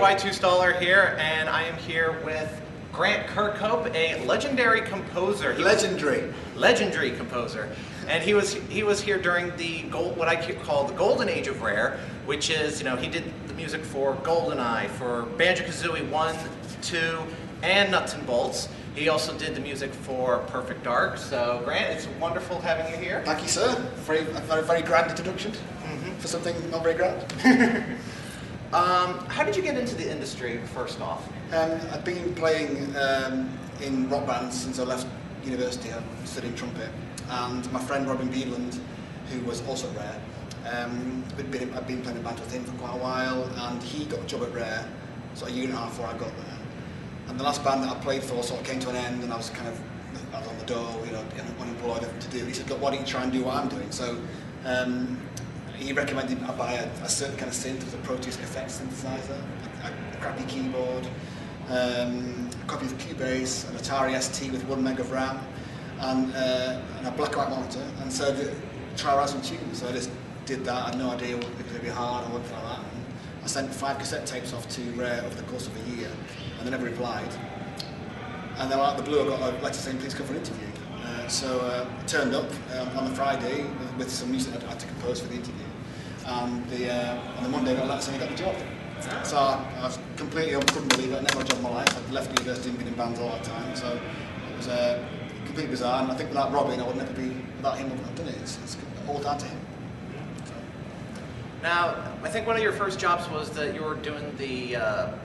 Y2Staller here, and I am here with Grant Kirkhope, a legendary composer. Legendary composer, and he was here during the what I call the golden age of Rare, which is, you know, he did the music for GoldenEye, for Banjo-Kazooie 1, 2, and Nuts and Bolts. He also did the music for Perfect Dark. So, Grant, it's wonderful having you here. Thank you, sir. A very grand introduction for something not very grand. How did you get into the industry, first off? I've been playing in rock bands since I left university. I'm studying trumpet. And my friend Robin Beadland, who was also at Rare, I've been playing a band with him for quite a while, and he got a job at Rare, so a year and a half before I got there. And the last band that I played for sort of came to an end, and I was on the door, you know, unemployed to do. He said, "Look, why don't you try and do what I'm doing?" So he recommended I buy a certain kind of synth, it was a Pro Tools effects synthesizer, a crappy keyboard, a copy of Cubase, an Atari ST with 1 meg of RAM, and a black and white monitor, and so try write some tunes. So I just did that. I had no idea if it was going to be hard or anything like that. And I sent 5 cassette tapes off to Rare over the course of a year, and they never replied. And then out of the blue, I got a letter saying, "Please come for an interview." So I turned up on the Friday with some music I had to compose for the interview. And on the Monday I got a letter saying I got the job. So I was completely, I couldn't believe it. I never had a job in my life. I'd left university and been in bands all that time. So it was completely bizarre. And I think without Robin, I would never be, without him, I wouldn't have done it. It's all down to him. So. Now, I think one of your first jobs was that you were doing the,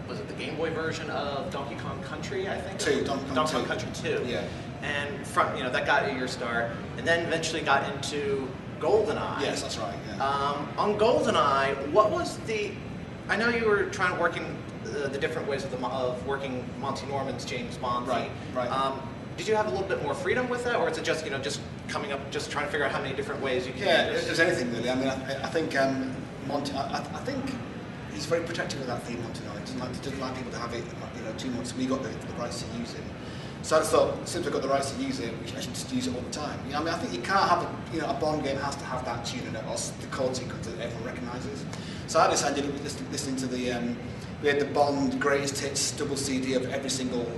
was it the Game Boy version of Donkey Kong Country, I think? Donkey Kong Country 2. Yeah. And from, you know, that got you your start, and then eventually got into GoldenEye. Yes, that's right. Yeah. On GoldenEye, what was the? I know you were trying to work in the different ways of working Monty Norman's James Bond. Right. Did you have a little bit more freedom with that, or is it just, you know, just coming up, just trying to figure out how many different ways you can? Yeah, there's anything really. I mean, I think Monty. I think he's very protective of that theme, Monty Norman. He doesn't like people to have it, you know, too much. We got the rights to use it. So I just thought, since we've got the rights to use it, I should just use it all the time. You know, I mean, I think you can't have a Bond game has to have that tune in it, or the chord sequence that everyone recognises. So I decided listening to the, we had the Bond greatest hits double CD of every single,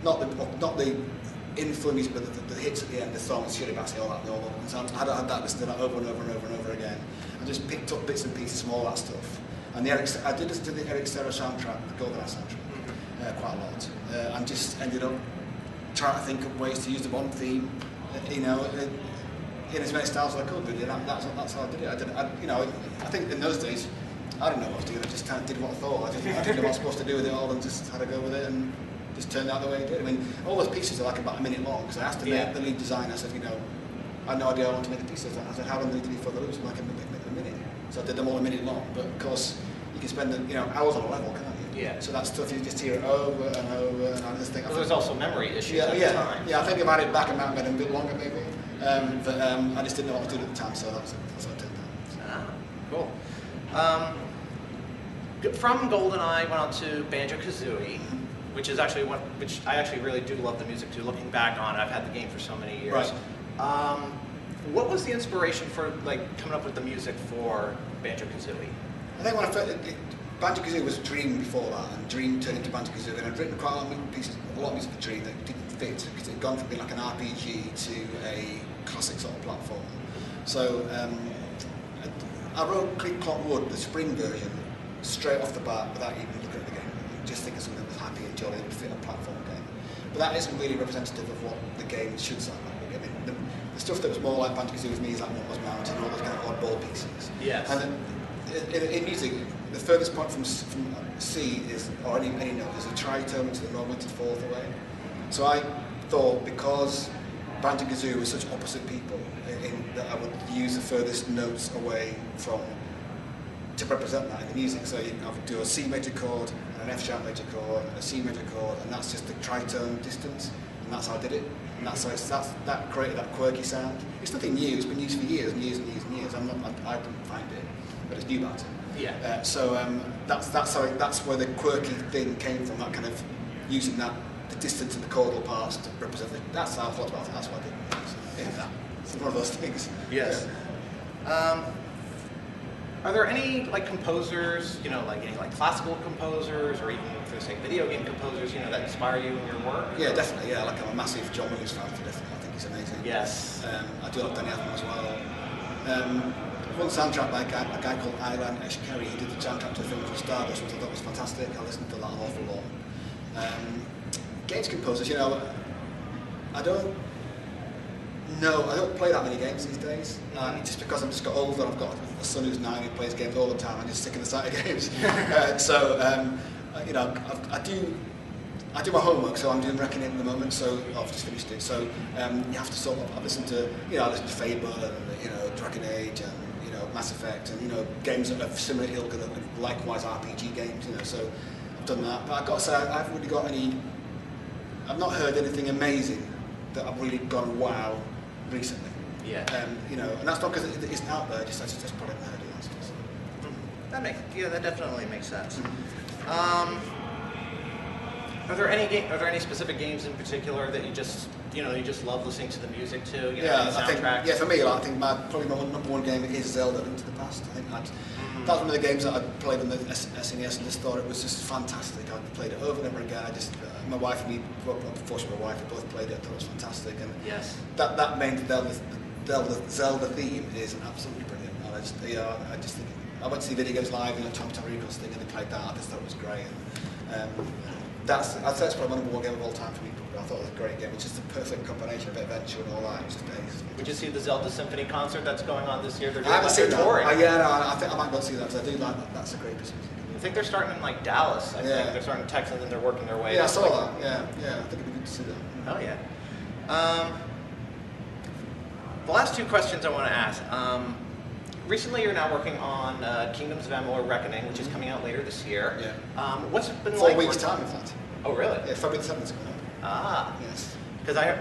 not the in-film music, but the hits at the end, the songs, Shirley Bassey, all that, and so I had that, listening to that over and over and over and over again. I just picked up bits and pieces from all that stuff. And I did listen to the Eric Serra soundtrack, the GoldenEye soundtrack, quite a lot, and just ended up trying to think of ways to use the Bond theme, you know, in as many styles as I could. Really. That's how I did it. I think in those days, I didn't know what I was doing. I just kind of did what I thought. I didn't know what I was supposed to do with it all, and just had to go with it, and just turned out the way it did. I mean, all those pieces are like about a minute long. Because I asked the lead designer, I said, you know, I had no idea I wanted to make the pieces. I said, how long do they need to be for the loops? Like a minute. So I did them all a minute long. But of course, you can spend hours on a level, can't you? Yeah. So that stuff, you just hear it over and over, and I just think. Well, there's also memory issues at the time. Yeah, I think if I had it back, I might have made it a bit longer, maybe. But I just didn't know what I was doing at the time, so that's what I did. Cool. From GoldenEye, I went on to Banjo-Kazooie, which is actually which I actually really do love the music to. Looking back on it, I've had the game for so many years. Right. What was the inspiration for coming up with the music for Banjo-Kazooie? I think when I first, Banjo-Kazooie was Dream before that, and Dream turned into Banjo-Kazooie, and I'd written quite a lot of music for Dream that didn't fit, because it had gone from being like an RPG to a classic sort of platform. So I wrote Click Clock Wood, the spring version, straight off the bat without even looking at the game. Just think of something that was happy and jolly and would fit a platform game. But that isn't really representative of what the game should sound like. I mean, the stuff that was more like Banjo-Kazooie with me is like What Was Mountain and all those kind of oddball pieces. Yes. And in music, the furthest point from C is, or any note, is a tritone to the augmented fourth away. So I thought, because Banjo-Kazooie were such opposite people in that I would use the furthest notes away from to represent that in the music. So I would do a C major chord, and an F sharp major chord, and a C major chord, and that's just the tritone distance, and that's how I did it. And that's how that created that quirky sound. It's nothing new. It's been used for years and years and years and years. I didn't find it, but it's new about it. Yeah. That's where the quirky thing came from. That kind of using the distance and the chordal parts to represent it. That's how I thought about it. That's what I did. So, yeah, it's one of those things. Yes. Yeah. Are there any like composers, like any like classical composers, or even for say video game composers, that inspire you in your work? Yeah, definitely. Yeah, like I'm a massive John Williams fan. Definitely, I think he's amazing. Yes. I do love Danny Elfman as well. One soundtrack by a guy called Ilan Eshkeri. He did the soundtrack to the film called Stardust, which I thought was fantastic. I listened to that an awful lot. Games composers, I don't play that many games these days. Just because I've just got older, I've got a son who's 9 who plays games all the time. I'm just sick of the sight of games. I do my homework, so I'm doing Reckoning at the moment. So I've just finished it. So you have to sort of. I listen to Fable and Dragon Age and Mass Effect and games that have similar ilk and likewise RPG games. So I've done that. But I've got to say I haven't really got any. I've not heard anything amazing that I've really gone wow recently. Yeah. And that's not because it isn't out there. Just probably not heard it. That definitely makes sense. Mm-hmm. Are there any specific games in particular that you just love listening to the music to? The soundtracks? For me, I think probably my number one game is Zelda: Link to the Past. I think that was one of the games that I played on the SNES and just thought it was just fantastic. I played it over and over again. My wife and me, unfortunately my wife, we both played it. I thought it was fantastic. And yes, that main Zelda theme is absolutely brilliant. And I just think I went to see video games live in a Tom Tariko's thing and they played that. I just thought it was great. And, I'd say that's probably my number one game of all time for me. I thought it was a great game. It's just a perfect combination of adventure and all that. It's just amazing. Would you see the Zelda Symphony concert that's going on this year? I haven't seen that. Touring. I think I might go see that because I do like that. That's a great piece of music. I think they're starting in like Dallas. I think they're starting in Texas and then they're working their way. Yeah, I saw that. Yeah. I think it'd be good to see that. Oh yeah. The last two questions I want to ask. Recently, you're now working on Kingdoms of Amalur: Reckoning, which is coming out later this year. Yeah. What's it been 4 like? weeks' time, in fact. Oh, really? Yeah, February the 7th is coming out. Ah. Yes. Because I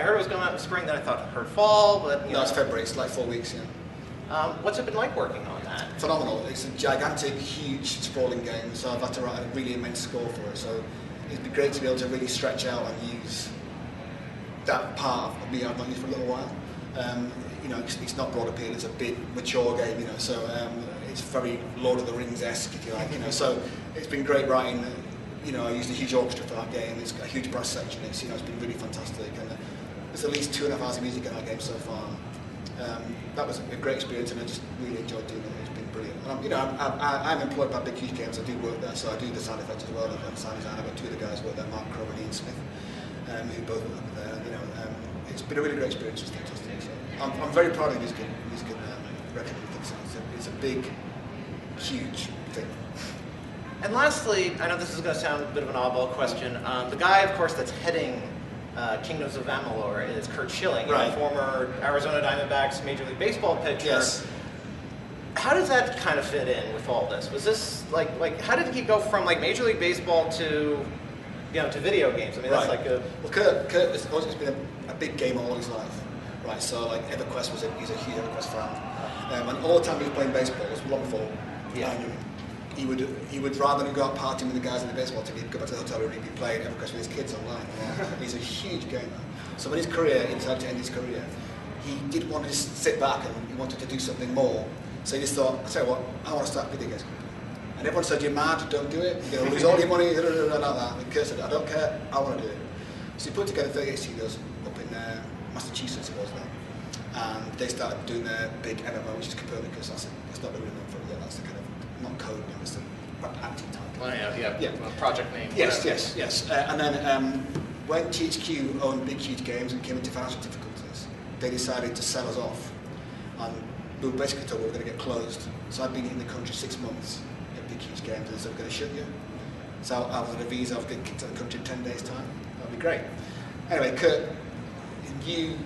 heard it was going out in spring, then I thought I heard fall, but No, it's February. It's like 4 weeks. Yeah. What's it been like working on that? Phenomenal. It's a gigantic, huge, sprawling game, so I've had to write a really immense score for it. So it'd be great to be able to really stretch out and use that part of me I've not used for a little while. It's not broad appeal, it's a big, mature game, so it's very Lord of the Rings-esque, if you like, so it's been great writing. I used a huge orchestra for that game, it's got a huge brass section, it's been really fantastic, and there's at least 2.5 hours of music in that game so far. That was a great experience, and I just really enjoyed doing it. It's been brilliant. And I'm employed by Big Huge Games. I do work there, so I do the sound effects as well. And sound design. I've got 2 other guys work there, Mark Crowe and Ian Smith, who both work there. It's been a really great experience. It's fantastic. So I'm very proud of the music record. It's a big, huge thing. And lastly, I know this is going to sound a bit of an oddball question. The guy, of course, that's heading Kingdoms of Amalur is Curt Schilling, right. Former Arizona Diamondbacks Major League Baseball pitcher. Yes. How does that kind of fit in with all this? Was this like how did he go from like Major League Baseball to to video games? I mean, that's like a... Well, Kurt has always been a big gamer all his life, right? So like EverQuest he's a huge EverQuest fan, and all the time he was playing baseball, it was long before I knew him. He would rather than go out partying with the guys in the baseball team, he'd go back to the hotel room and he'd be playing EverQuest with his kids online. He's a huge gamer. So when he decided to end his career, he didn't want to just sit back and he wanted to do something more. So he just thought, I'll tell you what, I want to start a video games company. And everyone said, you're mad, don't do it, you're going to lose all your money, like that. And Kurt said, I don't care, I want to do it. So he put together 38 studios up in Massachusetts, it was then. And they started doing their big MMO, which is Copernicus. That's not the real name for it yet, that's the kind of, not code name, it's the acting title. Well, yeah. Project name. Yes. And then when THQ owned Big Huge Games and came into financial difficulties, they decided to sell us off. And we were basically told we were going to get closed. So I'd been in the country 6 months at Big Huge Games, and they said, we're going to shut you. So I was on a visa, I was getting kicked out of the country in 10 days' time. That'd be great. Anyway, Kurt knew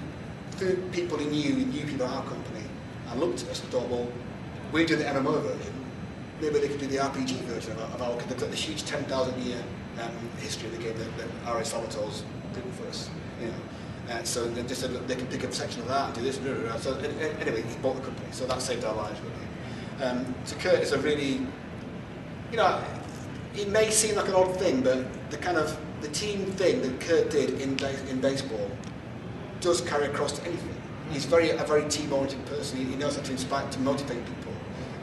through people he knew people at our company, and looked at us and thought, well, we do the MMO version, maybe they could do the RPG version of our, because they've got this huge 10,000 year history of the game that R.A. Salvatore's written for us, you know. So they just said, look, they can pick up a section of that and do this. So anyway, he bought the company, so that saved our lives really. So Kurt is a really, you know, it may seem like an odd thing, but the team thing that Kurt did in baseball does carry across to anything. He's a very team-oriented person. He knows how to inspire, to motivate people.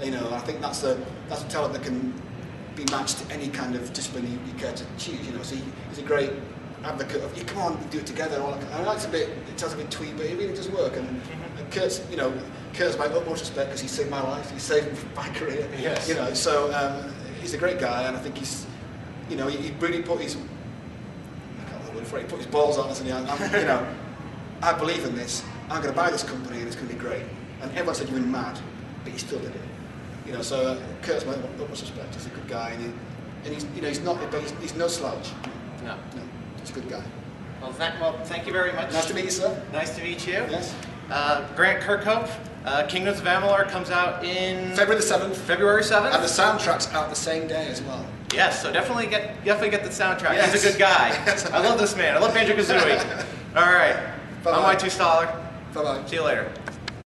You know, I think that's a talent that can be matched to any kind of discipline you care to choose. You know, so he's a great advocate of, come on, we do it together. I know it sounds a bit twee, but it really does work. And Kurt's, you know, Kurt's my utmost respect because he saved my life. He saved my career. Yes. You know, so he's a great guy, and I think he's, you know, he really put his, I can't remember the word, he put his balls on us, and you know, I believe in this. I'm going to buy this company, and it's going to be great. And everyone said you were mad, but he still did it. You know, so Kurt's my utmost respect. He's a good guy, and he's, you know, he's no slouch. No. No, he's a good guy. Well, thank you very much. Nice to meet you, sir. Nice to meet you. Yes. Grant Kirkhope, Kingdoms of Amalur comes out in February the 7th. February 7th. And the soundtrack's out the same day as well. Yes, so definitely get the soundtrack. Yes. He's a good guy. I love this man. I love Banjo-Kazooie. All right. Bye-bye. I'm Y2 Stoller. Bye-bye. See you later.